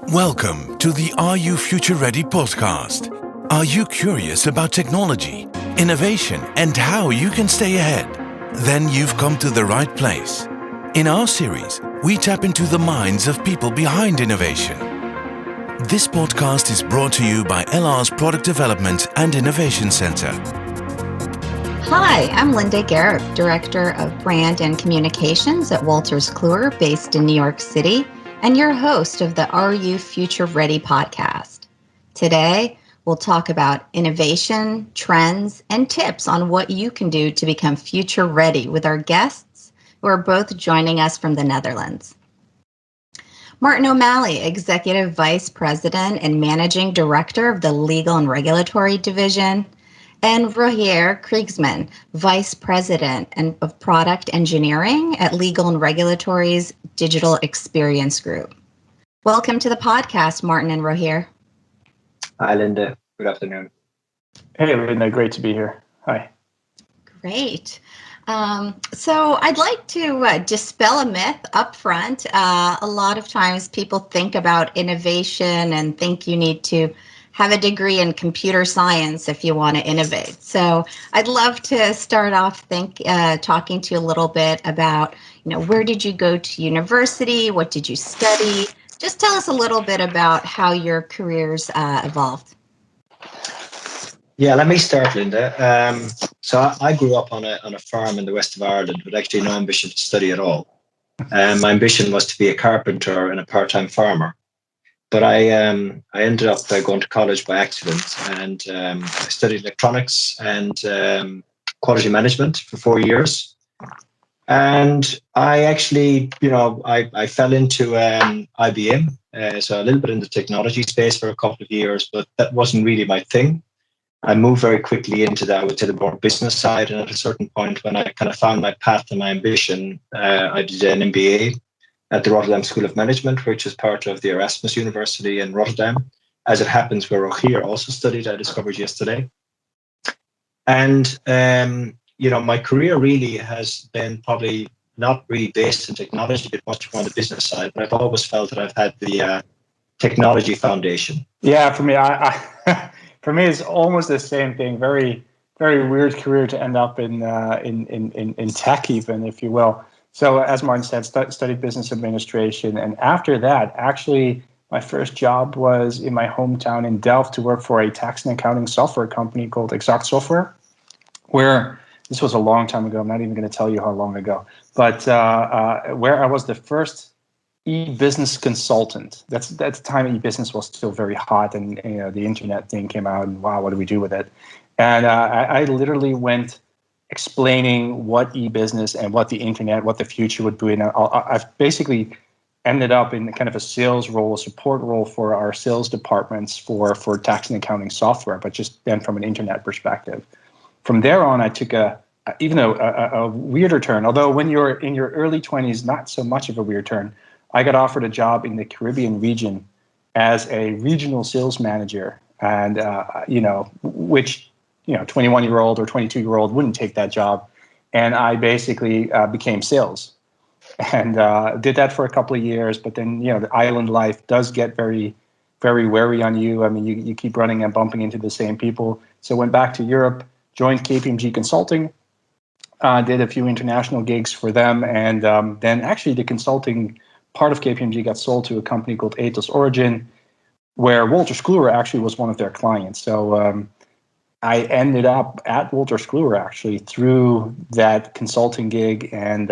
Welcome to the Are You Future Ready podcast. Are you curious about technology, innovation, and how you can stay ahead? Then you've come to the right place. In our series, we tap into the minds of people behind innovation. This podcast is brought to you by LR's Product Development and Innovation Center. Hi, I'm Linda Gharib, Director of Brand and Communications at Wolters Kluwer, based in New York City, and your host of the Are You Future Ready podcast. Today, we'll talk about innovation, trends, and tips on what you can do to become future ready with our guests who are both joining us from the Netherlands. Martin O'Malley, Executive Vice President and Managing Director of the Legal and Regulatory Division, and Rogier Krijgsman, Vice President of Product Engineering at Legal and Regulatory's Digital Experience Group. Welcome to the podcast, Martin and Rogier. Hi, Linda. Good afternoon. Hey, Linda. Great to be here. Hi. Great. So I'd like to dispel a myth up front. A lot of times people think about innovation and think you need to have a degree in computer science if you want to innovate. So I'd love to start off talking to you a little bit about, where did you go to university? What did you study? Just tell us a little bit about how your careers evolved. Yeah, let me start, Linda. So I grew up on a farm in the west of Ireland with actually no ambition to study at all. My ambition was to be a carpenter and a part-time farmer. But I ended up going to college by accident, and I studied electronics and quality management for 4 years. And I actually, I fell into IBM, so a little bit in the technology space for a couple of years, but that wasn't really my thing. I moved very quickly into the more business side, and at a certain point when I kind of found my path and my ambition, I did an MBA at the Rotterdam School of Management, which is part of the Erasmus University in Rotterdam. As it happens, where Rogier also studied, I discovered yesterday. And, my career really has been probably not really based in technology, but much more on the business side. But I've always felt that I've had the technology foundation. Yeah, for me, for me, it's almost the same thing. Very, very weird career to end up in tech, even, if you will. So as Martin said, studied business administration. And after that, actually, my first job was in my hometown in Delft to work for a tax and accounting software company called Exact Software, where this was a long time ago. I'm not even going to tell you how long ago, but where I was the first e-business consultant. That's the time e-business was still very hot, and the internet thing came out, and wow, what do we do with it? And I literally went explaining what e-business and what the internet, what the future would be. And I've basically ended up in kind of a sales role, a support role for our sales departments for tax and accounting software, but just then from an internet perspective. From there on, I took a weirder turn, although when you're in your early 20s, not so much of a weird turn. I got offered a job in the Caribbean region as a regional sales manager, and which 21-year-old or 22-year-old wouldn't take that job. And I basically became sales and did that for a couple of years. But then, the island life does get very, very wary on you. I mean, you keep running and bumping into the same people. So went back to Europe, joined KPMG Consulting, did a few international gigs for them. And then actually the consulting part of KPMG got sold to a company called Ethos Origin, where Wolters Kluwer actually was one of their clients. So I ended up at Wolters Kluwer actually through that consulting gig, and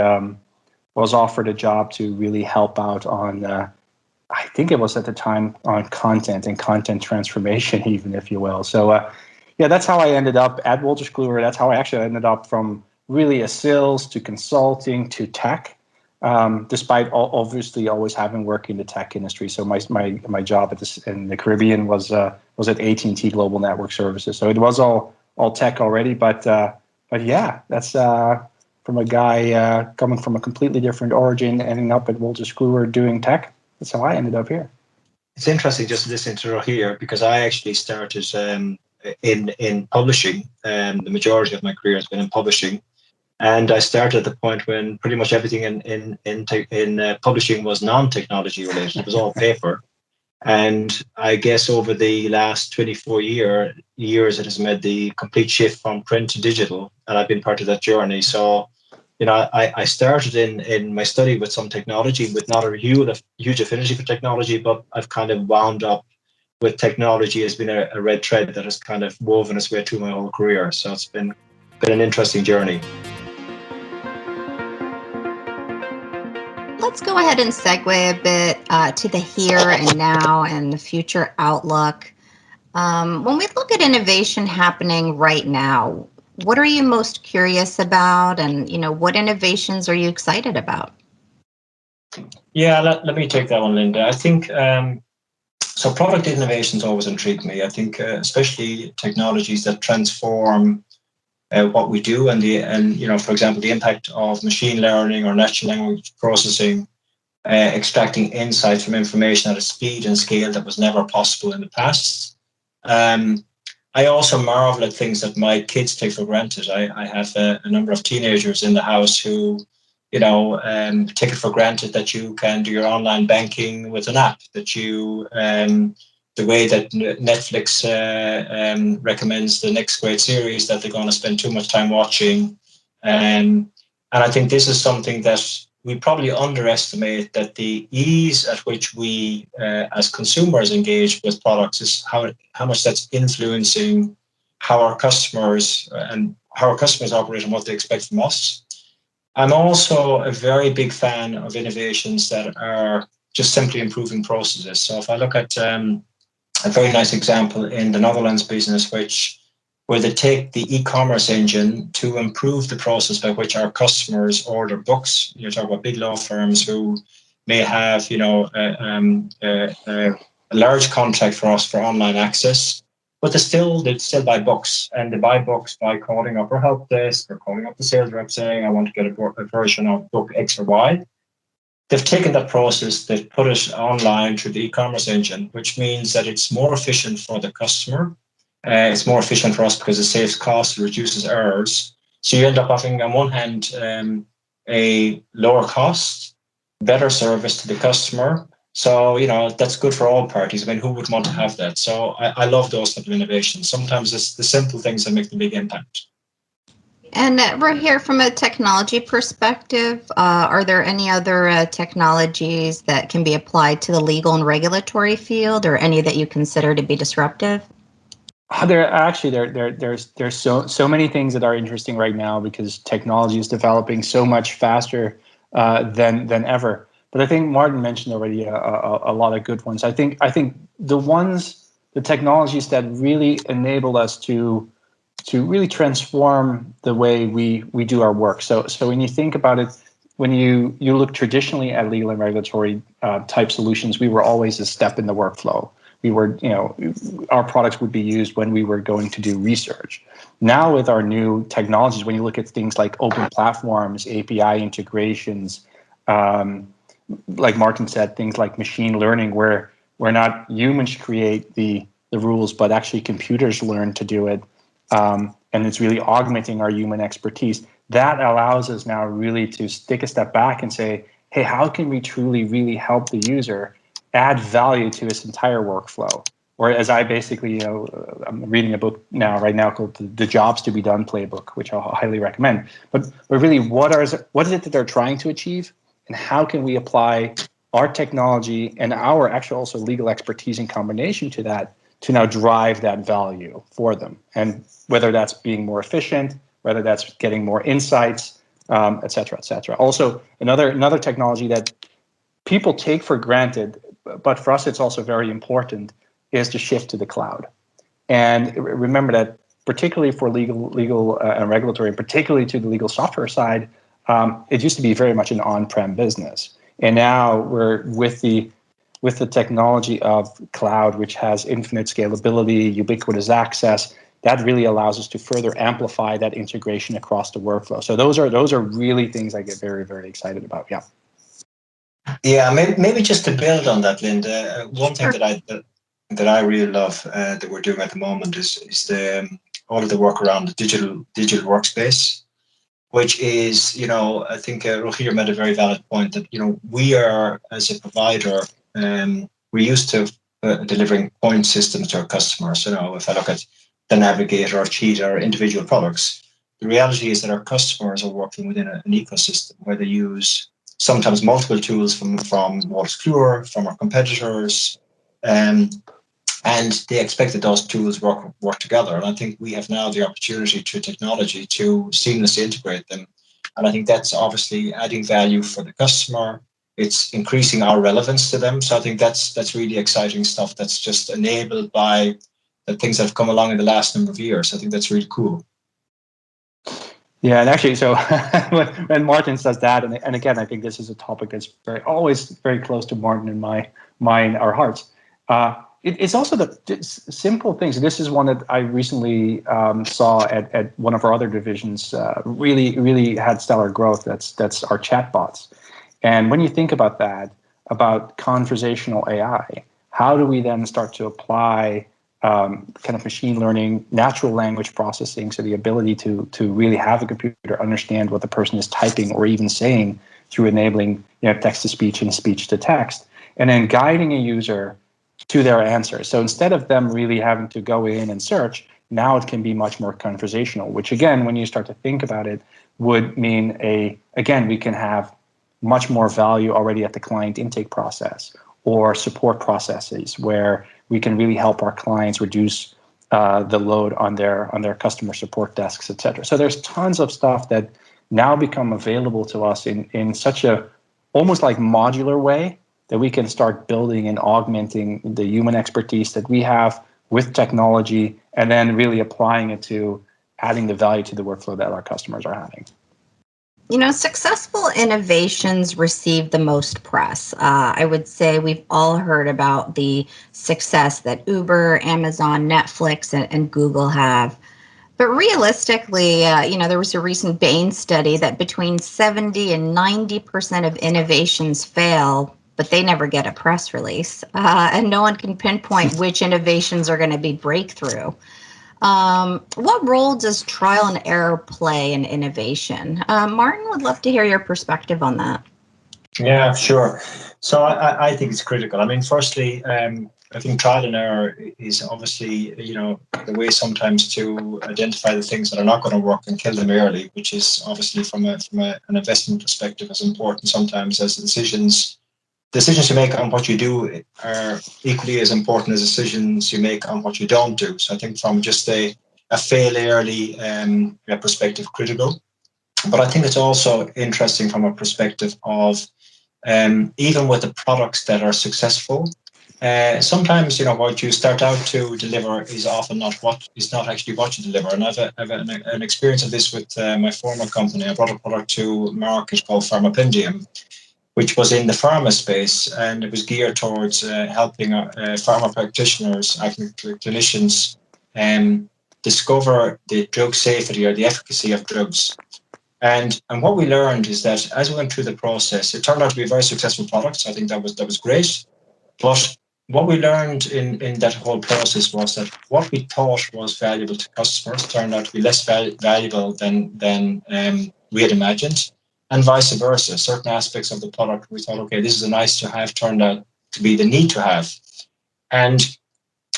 was offered a job to really help out on, I think it was at the time, on content and content transformation, even, if you will. So that's how I ended up at Wolters Kluwer. That's how I actually ended up from really a sales to consulting to tech, despite obviously always having worked in the tech industry. So my job in the Caribbean was at AT&T Global Network Services. So it was all tech already, but yeah, that's from a guy coming from a completely different origin, ending up at Wolters Kluwer doing tech. That's how I ended up here. It's interesting just listening to Rogier, because I actually started in publishing. The majority of my career has been in publishing. And I started at the point when pretty much everything in publishing was non-technology related. It was all paper. And I guess over the last 24 years, it has made the complete shift from print to digital. And I've been part of that journey. So, I started in my study with some technology, with not a huge affinity for technology, but I've kind of wound up with technology has been a red thread that has kind of woven its way through my whole career. So it's been an interesting journey. Let's go ahead and segue a bit to the here and now and the future outlook. When we look at innovation happening right now, what are you most curious about, and what innovations are you excited about? Yeah, let me take that one, Linda. I think so. Product innovations always intrigue me. I think especially technologies that transform what we do, and for example, the impact of machine learning or natural language processing, extracting insights from information at a speed and scale that was never possible in the past. I also marvel at things that my kids take for granted. I have a number of teenagers in the house who, take it for granted that you can do your online banking with an app, that you, the way that Netflix recommends the next great series that they're going to spend too much time watching. And I think this is something that we probably underestimate, that the ease at which we as consumers engage with products is how much that's influencing how our customers operate and what they expect from us. I'm also a very big fan of innovations that are just simply improving processes. So if I look at a very nice example in the Netherlands business, where they take the e-commerce engine to improve the process by which our customers order books. You're talking about big law firms who may have, a large contract for us for online access, but they still buy books, and they buy books by calling up our help desk or calling up the sales rep saying, I want to get a version of book X or Y. They've taken that process, they've put it online through the e-commerce engine, which means that it's more efficient for the customer. It's more efficient for us because it saves costs, it reduces errors. So you end up having, on one hand, a lower cost, better service to the customer. So, that's good for all parties. I mean, who would want to have that? So I love those type of innovations. Sometimes it's the simple things that make the big impact. And we're here from a technology perspective. Are there any other technologies that can be applied to the legal and regulatory field, or any that you consider to be disruptive? There's so many things that are interesting right now because technology is developing so much faster than ever. But I think Martin mentioned already a lot of good ones. I think the technologies that really enable us to really transform the way we do our work. So when you think about it, when you look traditionally at legal and regulatory type solutions, we were always a step in the workflow. We were, our products would be used when we were going to do research. Now with our new technologies, when you look at things like open platforms, API integrations, like Martin said, things like machine learning, where not humans create the rules, but actually computers learn to do it. And it's really augmenting our human expertise. That allows us now really to take a step back and say, hey, how can we truly, really help the user add value to his entire workflow? Or as I basically, I'm reading a book right now called The Jobs to Be Done Playbook, which I'll highly recommend. But really, what is it that they're trying to achieve? And how can we apply our technology and our actual also legal expertise in combination to that to now drive that value for them? And whether that's being more efficient, whether that's getting more insights, et cetera, et cetera. Also, another technology that people take for granted, but for us it's also very important, is to shift to the cloud. And remember that particularly for legal and regulatory, and particularly to the legal software side, it used to be very much an on-prem business. And now we're with the technology of cloud, which has infinite scalability, ubiquitous access, that really allows us to further amplify that integration across the workflow. So those are really things I get very, very excited about. Yeah. Yeah, maybe just to build on that, Linda, one thing that I really love that we're doing at the moment is all of the work around the digital workspace, which is, I think Rogier made a very valid point that, we are, as a provider, we're used to delivering point systems to our customers. If I look at the Navigator or Cheetah or individual products, the reality is that our customers are working within an ecosystem where they use sometimes multiple tools from Wolters Kluwer, from our competitors, and they expect that those tools work together. And I think we have now the opportunity through technology to seamlessly integrate them. And I think that's obviously adding value for the customer. It's increasing our relevance to them. So I think that's really exciting stuff that's just enabled by the things that have come along in the last number of years. I think that's really cool. Yeah, and actually, so when Martin says that, and again, I think this is a topic that's always very close to Martin and my mind, our hearts. It's also the simple things. This is one that I recently saw at one of our other divisions. Really had stellar growth. That's our chatbots. And when you think about that, about conversational AI, how do we then start to apply kind of machine learning, natural language processing, so the ability to really have a computer understand what the person is typing or even saying through enabling text to speech and speech to text, and then guiding a user to their answers. So instead of them really having to go in and search, now it can be much more conversational, which again, when you start to think about it, would mean we can have much more value already at the client intake process or support processes where we can really help our clients reduce the load on their customer support desks, et cetera. So there's tons of stuff that now become available to us in such a almost like modular way that we can start building and augmenting the human expertise that we have with technology and then really applying it to adding the value to the workflow that our customers are having. Successful innovations receive the most press. I would say we've all heard about the success that Uber, Amazon, Netflix, and Google have. But realistically, there was a recent Bain study that between 70 and 90% of innovations fail, but they never get a press release. And no one can pinpoint which innovations are going to be breakthrough. What role does trial and error play in innovation? Martin, would love to hear your perspective on that. Yeah, sure. So I think it's critical. I mean, firstly, I think trial and error is obviously, the way sometimes to identify the things that are not going to work and kill them early, which is obviously from an investment perspective as important sometimes as decisions you make on what you do are equally as important as decisions you make on what you don't do. So I think from just a fail early perspective, critical. But I think it's also interesting from a perspective of even with the products that are successful, sometimes what you start out to deliver is often not actually what you deliver. And I've an experience of this with my former company. I brought a product to market called Pharmapendium, which was in the pharma space, and it was geared towards helping pharma practitioners, clinicians, discover the drug safety or the efficacy of drugs. And what we learned is that as we went through the process, it turned out to be a very successful product. So I think that was great. But what we learned in that whole process was that what we thought was valuable to customers turned out to be less valuable than we had imagined. And vice versa. Certain aspects of the product we thought, okay, this is a nice to have, turned out to be the need to have. And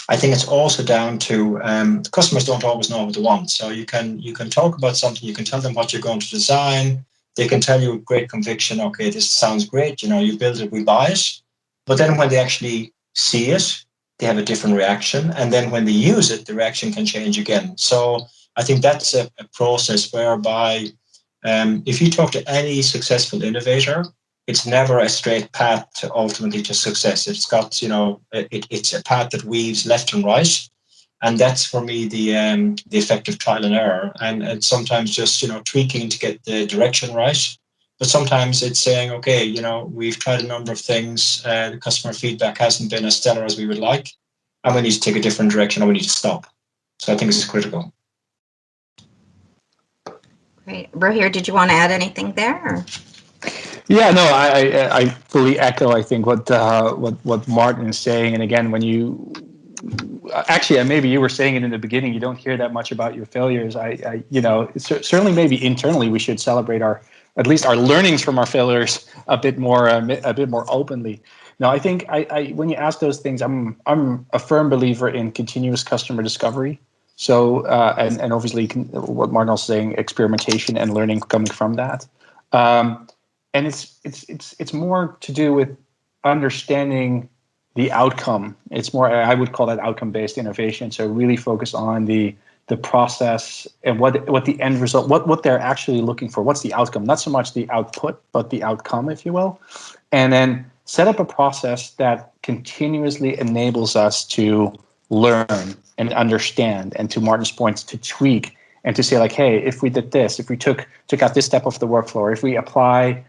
I think it's also down to customers don't always know what they want. So you can talk about something, you can tell them what you're going to design. They can tell you with great conviction, okay, this sounds great. You build it, we buy it. But then when they actually see it, they have a different reaction. And then when they use it, the reaction can change again. So I think that's a process whereby if you talk to any successful innovator, it's never a straight path to ultimately to success. It's got, it's a path that weaves left and right. And that's for me the effective trial and error. And sometimes just, tweaking to get the direction right. But sometimes it's saying, okay, we've tried a number of things. The customer feedback hasn't been as stellar as we would like. And we need to take a different direction or we need to stop. So I think it's critical. Great. Rogier, did you want to add anything there? Or? Yeah, no, I fully echo, I think, what Martin is saying. And again, when you actually, and maybe you were saying it in the beginning, you don't hear that much about your failures. Certainly maybe internally we should celebrate at least our learnings from our failures a bit more openly. No, I think I when you ask those things, I'm a firm believer in continuous customer discovery. So and obviously what Martin was saying, experimentation and learning coming from that. And it's more to do with understanding the outcome. It's more, I would call that outcome-based innovation. So really focus on the process and what the end result, what they're actually looking for. What's the outcome? Not so much the output, but the outcome, if you will. And then set up a process that continuously enables us to learn and understand, and to Martin's point, to tweak and to say like, hey, if we did this, if we took out this step of the workflow, if we apply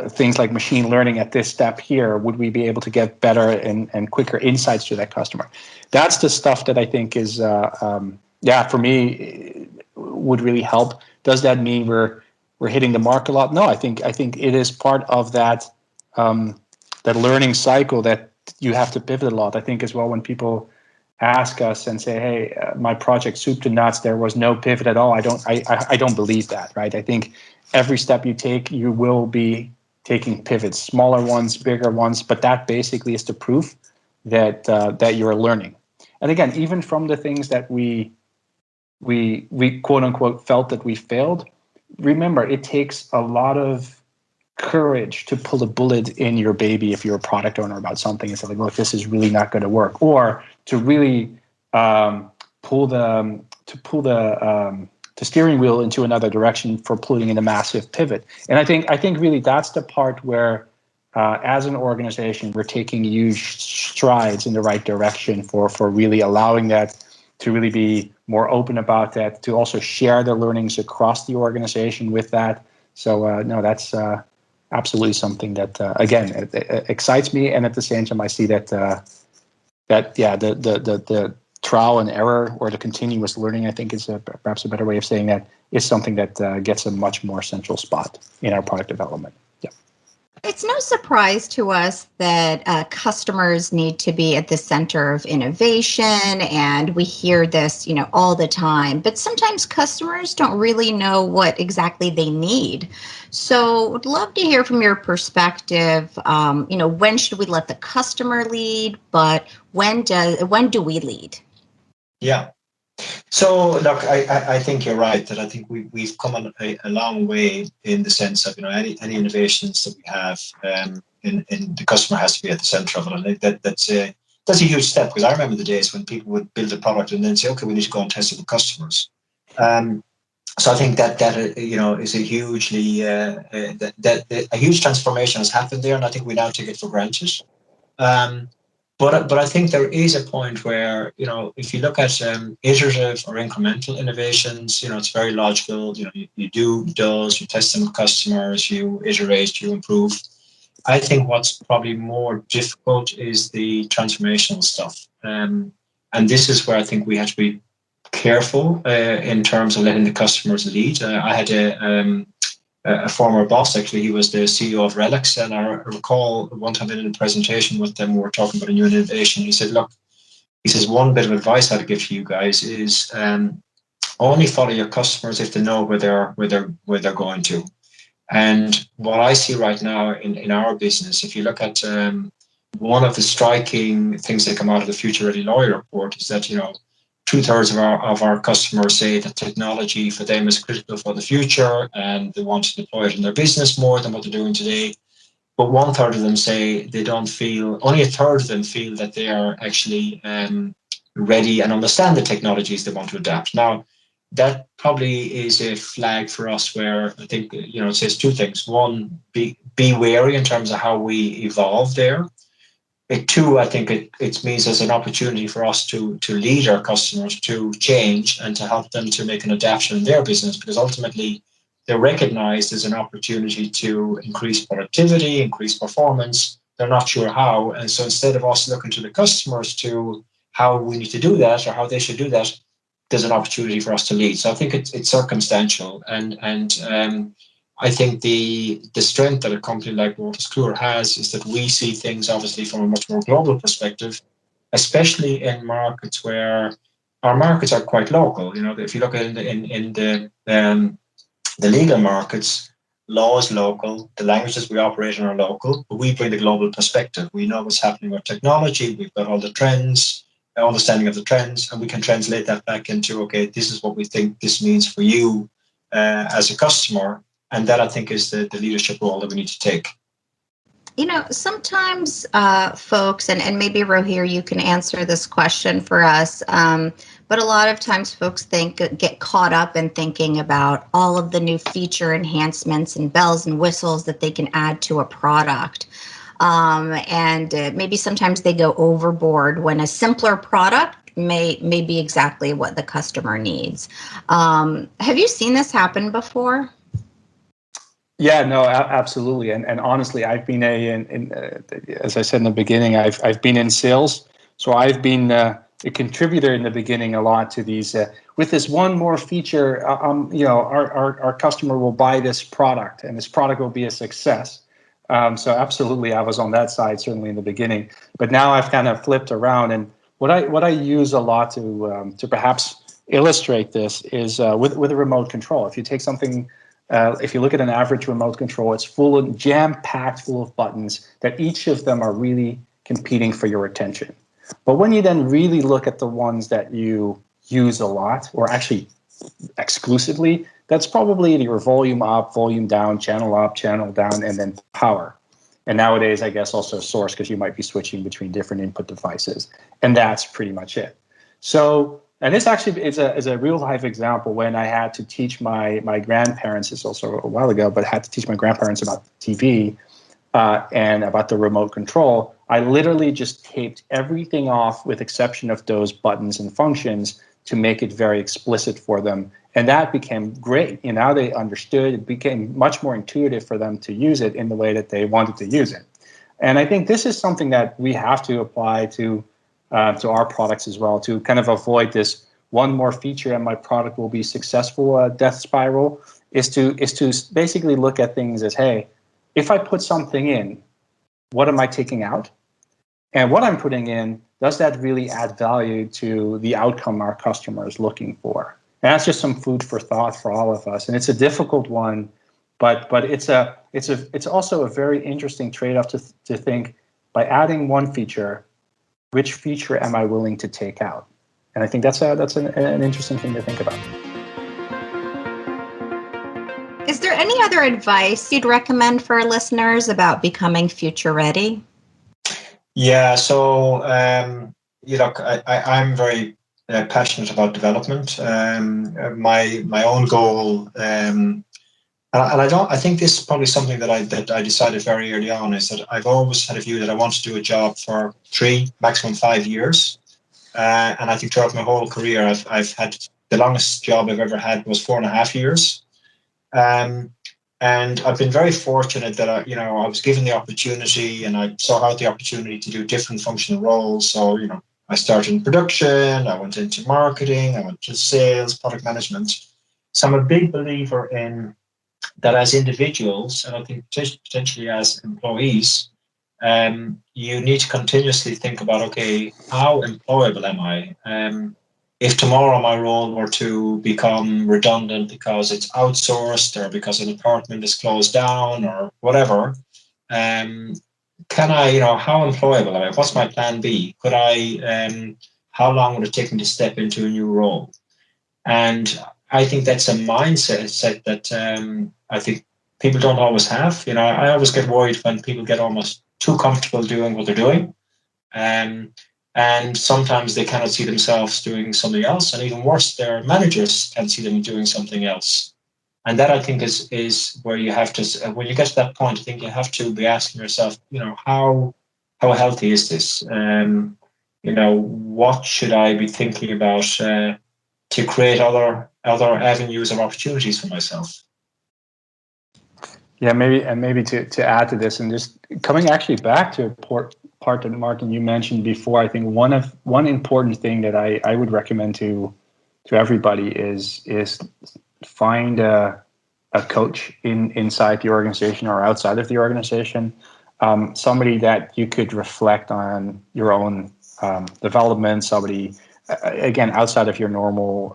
things like machine learning at this step here, would we be able to get better and quicker insights to that customer? That's the stuff that I think is, for me, would really help. Does that mean we're hitting the mark a lot? No, I think it is part of that that learning cycle that you have to pivot a lot. I think as well, when people ask us and say, hey, my project soup to nuts, there was no pivot at all. I don't believe that, right? I think every step you take, you will be taking pivots, smaller ones, bigger ones, but that basically is the proof that that you're learning. And again, even from the things that we quote unquote felt that we failed, remember, it takes a lot of courage to pull a bullet in your baby if you're a product owner about something and say like, look, this is really not going to work, or to really pull the steering wheel into another direction for pulling in a massive pivot. And I think really that's the part where as an organization we're taking huge strides in the right direction for really allowing that to really be more open about that, to also share the learnings across the organization with that. So no, that's absolutely something that again it excites me, and at the same time I see that the trial and error or the continuous learning, I think is perhaps a better way of saying that, is something that gets a much more central spot in our product development. Yeah. It's no surprise to us that customers need to be at the center of innovation, and we hear this, all the time. But sometimes customers don't really know what exactly they need. So, would love to hear from your perspective. When should we let the customer lead? But when do we lead? Yeah. So look, I think you're right that I think we've come a long way in the sense of any innovations that we have in the customer has to be at the center of it, and that's a huge step, because I remember the days when people would build a product and then say, okay, we need to go and test it with customers. So I think that is a hugely a huge transformation has happened there, and I think we now take it for granted. But I think there is a point where, if you look at iterative or incremental innovations, it's very logical. You do those, you test them with customers, you iterate, you improve. I think what's probably more difficult is the transformational stuff. And this is where I think we have to be careful in terms of letting the customers lead. I had a former boss, actually. He was the CEO of Relics, and I recall one time in a presentation with them, we were talking about a new innovation. He said, look, one bit of advice I'd give to you guys is only follow your customers if they know where they're going to. And what I see right now in our business, if you look at one of the striking things that come out of the Future Ready Lawyer report, is that 2/3 of our customers say that technology for them is critical for the future, and they want to deploy it in their business more than what they're doing today. But 1/3 of them say they don't feel, only 1/3 of them feel that they are actually ready and understand the technologies they want to adapt. Now, that probably is a flag for us where I think, it says two things. One, be wary in terms of how we evolve there. Two, I think it means there's an opportunity for us to lead our customers to change and to help them to make an adaptation in their business, because ultimately they recognize there's an opportunity to increase productivity, increase performance. They're not sure how. And so instead of us looking to the customers to how we need to do that or how they should do that, there's an opportunity for us to lead. So I think it's circumstantial. And I think the strength that a company like Wolters Kluwer has is that we see things obviously from a much more global perspective, especially in markets where our markets are quite local. If you look at in the legal markets, law is local, the languages we operate in are local, but we bring the global perspective. We know what's happening with technology. We've got all the trends, understanding of the trends, and we can translate that back into, okay, this is what we think this means for you as a customer. And that, I think, is the leadership role that we need to take. Sometimes folks, and maybe Rogier, you can answer this question for us, but a lot of times folks get caught up in thinking about all of the new feature enhancements and bells and whistles that they can add to a product. And maybe sometimes they go overboard when a simpler product may be exactly what the customer needs. Have you seen this happen before? Yeah, no, absolutely. And honestly, I've been as I said in the beginning, I've been in sales. So I've been a contributor in the beginning a lot to these. With this one more feature, our customer will buy this product, and this product will be a success. So absolutely, I was on that side certainly in the beginning. But now I've kind of flipped around, and what I use a lot to perhaps illustrate this is with a remote control. If you take something. If you look at an average remote control, it's jam-packed full of buttons that each of them are really competing for your attention. But when you then really look at the ones that you use a lot, or actually exclusively, that's probably your volume up, volume down, channel down, and then power. And nowadays, I guess also source, because you might be switching between different input devices. And that's pretty much it. So, and this actually is a real life example when I had to teach my grandparents, it's also a while ago, but had to teach my grandparents about TV and about the remote control. I literally just taped everything off with exception of those buttons and functions to make it very explicit for them. And that became great. Now they understood. It became much more intuitive for them to use it in the way that they wanted to use it. And I think this is something that we have to apply to our products as well, to kind of avoid this one more feature and my product will be successful death spiral, is to basically look at things as, hey, if I put something in, what am I taking out? And what I'm putting in, does that really add value to the outcome our customer is looking for? And that's just some food for thought for all of us. And it's a difficult one, but it's also a very interesting trade-off to think, by adding one feature, which feature am I willing to take out? And I think that's an interesting thing to think about. Is there any other advice you'd recommend for our listeners about becoming future ready? Yeah, so I'm very passionate about development. My own goal, and I think this is probably something that I decided very early on, is that I've always had a view that I want to do a job for 3, maximum 5 years. And I think throughout my whole career, I've had the longest job I've ever had was 4.5 years. And I've been very fortunate that I was given the opportunity, and I sought out the opportunity to do different functional roles. So, I started in production, I went into marketing, I went to sales, product management. So I'm a big believer in that as individuals, and I think potentially as employees, you need to continuously think about, okay, how employable am I? If tomorrow my role were to become redundant because it's outsourced or because an department is closed down or whatever, can I, how employable am I? What's my plan B? Could I, how long would it take me to step into a new role? And I think that's a mindset that I think people don't always have. I always get worried when people get almost too comfortable doing what they're doing. And sometimes they cannot see themselves doing something else. And even worse, their managers can't see them doing something else. And that, I think, is where you have to, when you get to that point, I think you have to be asking yourself, how healthy is this? What should I be thinking about to create other avenues of opportunities for myself? Yeah, maybe to add to this, and just coming actually back to a part that, Martin, you mentioned before, I think one important thing that I would recommend to everybody is find a coach inside the organization or outside of the organization, somebody that you could reflect on your own development, somebody again, outside of your normal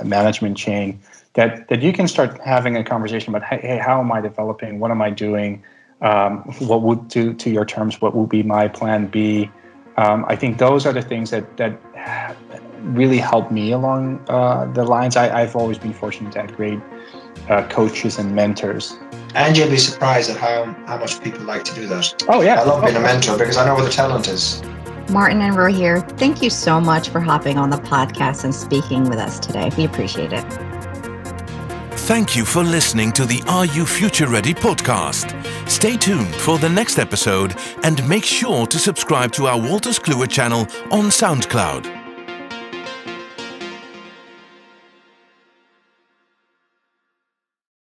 management chain, that you can start having a conversation about, hey, how am I developing? What am I doing? What would, to your terms, what would be my plan B? I think those are the things that really help me along the lines. I've always been fortunate to have great coaches and mentors. And you'll be surprised at how much people like to do that. Oh, yeah. I love being a mentor because I know where the talent is. Martin and Rogier, thank you so much for hopping on the podcast and speaking with us today. We appreciate it. Thank you for listening to the Are You Future Ready podcast. Stay tuned for the next episode and make sure to subscribe to our Wolters Kluwer channel on SoundCloud.